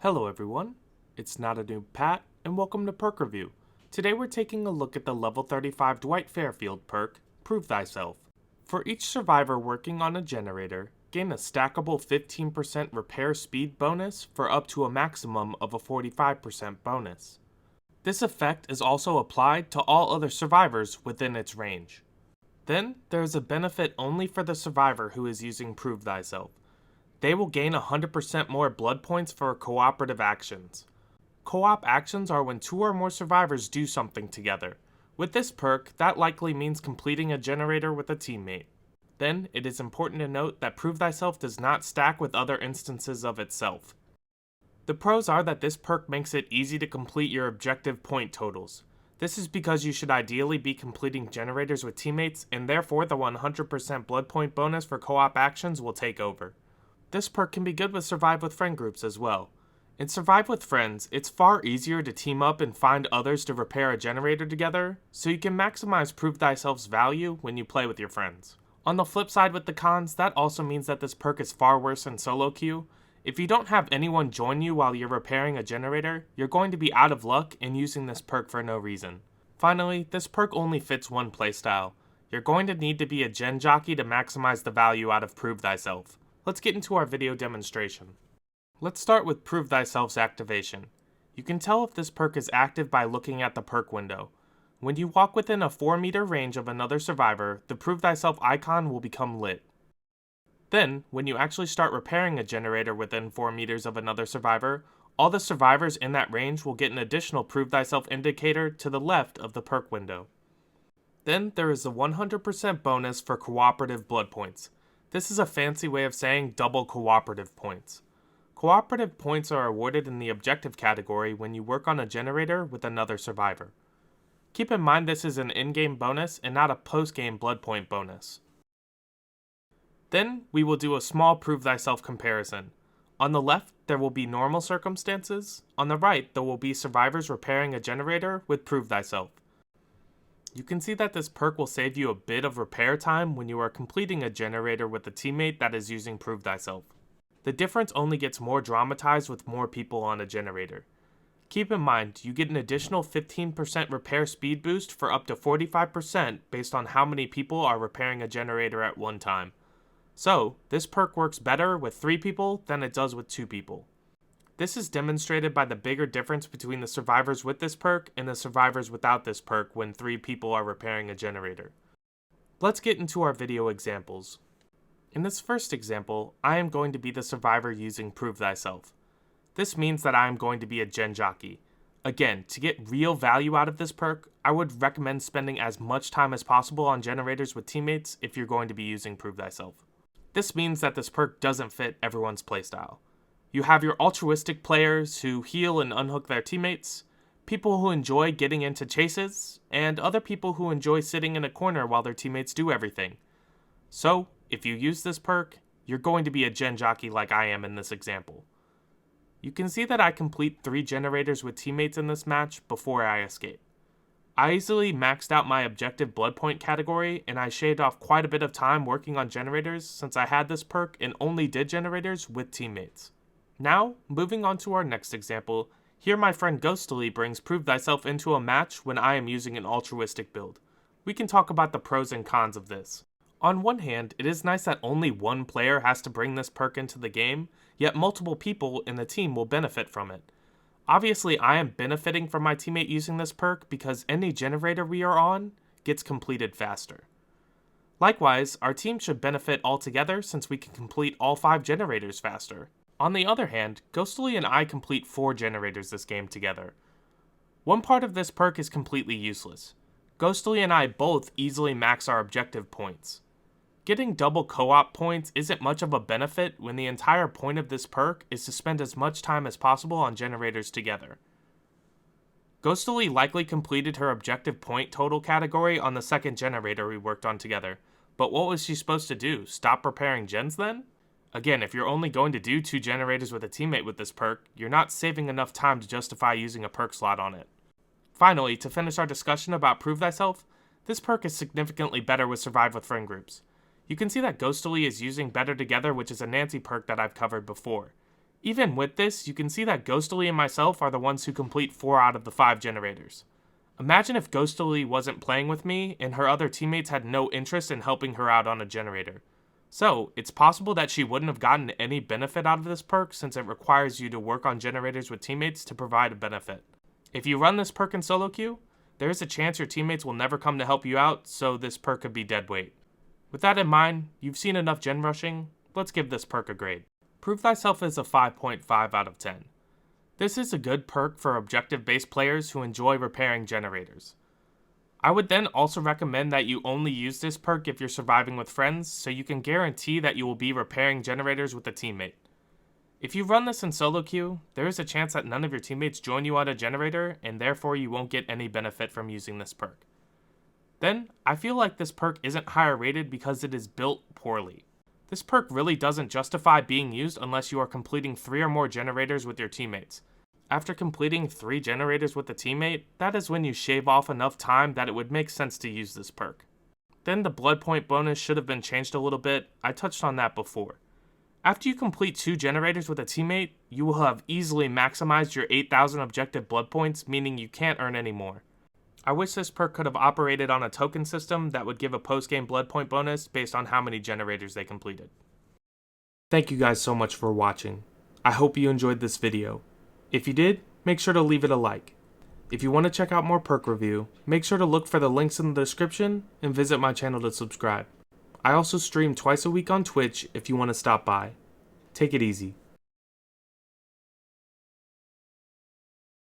Hello everyone, it's NotaNoobPat, and welcome to Perk Review. Today we're taking a look at the level 35 Dwight Fairfield perk, Prove Thyself. For each survivor working on a generator, gain a stackable 15% repair speed bonus for up to a maximum of a 45% bonus. This effect is also applied to all other survivors within its range. Then, there is a benefit only for the survivor who is using Prove Thyself. They will gain 100% more blood points for cooperative actions. Co-op actions are when 2 or more survivors do something together. With this perk, that likely means completing a generator with a teammate. Then, it is important to note that Prove Thyself does not stack with other instances of itself. The pros are that this perk makes it easy to complete your objective point totals. This is because you should ideally be completing generators with teammates, and therefore the 100% blood point bonus for co-op actions will take over. This perk can be good with Survive with Friend groups as well. In Survive with Friends, it's far easier to team up and find others to repair a generator together, so you can maximize Prove Thyself's value when you play with your friends. On the flip side with the cons, that also means that this perk is far worse in solo queue. If you don't have anyone join you while you're repairing a generator, you're going to be out of luck in using this perk for no reason. Finally, this perk only fits one playstyle. You're going to need to be a gen jockey to maximize the value out of Prove Thyself. Let's get into our video demonstration. Let's start with Prove Thyself's activation. You can tell if this perk is active by looking at the perk window. When you walk within a 4-meter range of another survivor, the Prove Thyself icon will become lit. Then, when you actually start repairing a generator within 4 meters of another survivor, all the survivors in that range will get an additional Prove Thyself indicator to the left of the perk window. Then, there is a 100% bonus for cooperative blood points. This is a fancy way of saying double cooperative points. Cooperative points are awarded in the objective category when you work on a generator with another survivor. Keep in mind this is an in-game bonus and not a post-game blood point bonus. Then, we will do a small Prove Thyself comparison. On the left, there will be normal circumstances. On the right, there will be survivors repairing a generator with Prove Thyself. You can see that this perk will save you a bit of repair time when you are completing a generator with a teammate that is using Prove Thyself. The difference only gets more dramatized with more people on a generator. Keep in mind, you get an additional 15% repair speed boost for up to 45% based on how many people are repairing a generator at one time. So, this perk works better with 3 people than it does with 2 people. This is demonstrated by the bigger difference between the survivors with this perk and the survivors without this perk when 3 people are repairing a generator. Let's get into our video examples. In this first example, I am going to be the survivor using Prove Thyself. This means that I am going to be a gen jockey. Again, to get real value out of this perk, I would recommend spending as much time as possible on generators with teammates if you're going to be using Prove Thyself. This means that this perk doesn't fit everyone's playstyle. You have your altruistic players who heal and unhook their teammates, people who enjoy getting into chases, and other people who enjoy sitting in a corner while their teammates do everything. So, if you use this perk, you're going to be a gen jockey like I am in this example. You can see that I complete 3 generators with teammates in this match before I escape. I easily maxed out my objective blood point category, and I shaved off quite a bit of time working on generators since I had this perk and only did generators with teammates. Now, moving on to our next example, here my friend Ghostly brings Prove Thyself into a match when I am using an altruistic build. We can talk about the pros and cons of this. On one hand, it is nice that only one player has to bring this perk into the game, yet multiple people in the team will benefit from it. Obviously, I am benefiting from my teammate using this perk because any generator we are on gets completed faster. Likewise, our team should benefit altogether since we can complete all 5 generators faster. On the other hand, Ghostly and I complete 4 generators this game together. One part of this perk is completely useless. Ghostly and I both easily max our objective points. Getting double co-op points isn't much of a benefit when the entire point of this perk is to spend as much time as possible on generators together. Ghostly likely completed her objective point total category on the second generator we worked on together, but what was she supposed to do, stop repairing gens then? Again, if you're only going to do 2 generators with a teammate with this perk, you're not saving enough time to justify using a perk slot on it. Finally, to finish our discussion about Prove Thyself, this perk is significantly better with Survive with Friend groups. You can see that Ghostly is using Better Together, which is a Nancy perk that I've covered before. Even with this, you can see that Ghostly and myself are the ones who complete 4 out of the 5 generators. Imagine if Ghostly wasn't playing with me and her other teammates had no interest in helping her out on a generator. So, it's possible that she wouldn't have gotten any benefit out of this perk since it requires you to work on generators with teammates to provide a benefit. If you run this perk in solo queue, there is a chance your teammates will never come to help you out, so this perk could be dead weight. With that in mind, you've seen enough gen rushing, let's give this perk a grade. Prove Thyself is a 5.5 out of 10. This is a good perk for objective-based players who enjoy repairing generators. I would then also recommend that you only use this perk if you're surviving with friends, so you can guarantee that you will be repairing generators with a teammate. If you run this in solo queue, there is a chance that none of your teammates join you on a generator, and therefore you won't get any benefit from using this perk. Then, I feel like this perk isn't higher rated because it is built poorly. This perk really doesn't justify being used unless you are completing 3 or more generators with your teammates. After completing 3 generators with a teammate, that is when you shave off enough time that it would make sense to use this perk. Then the bloodpoint bonus should have been changed a little bit, I touched on that before. After you complete 2 generators with a teammate, you will have easily maximized your 8,000 objective blood points, meaning you can't earn any more. I wish this perk could have operated on a token system that would give a post-game bloodpoint bonus based on how many generators they completed. Thank you guys so much for watching. I hope you enjoyed this video. If you did, make sure to leave it a like. If you want to check out more perk review, make sure to look for the links in the description and visit my channel to subscribe. I also stream twice a week on Twitch if you want to stop by. Take it easy.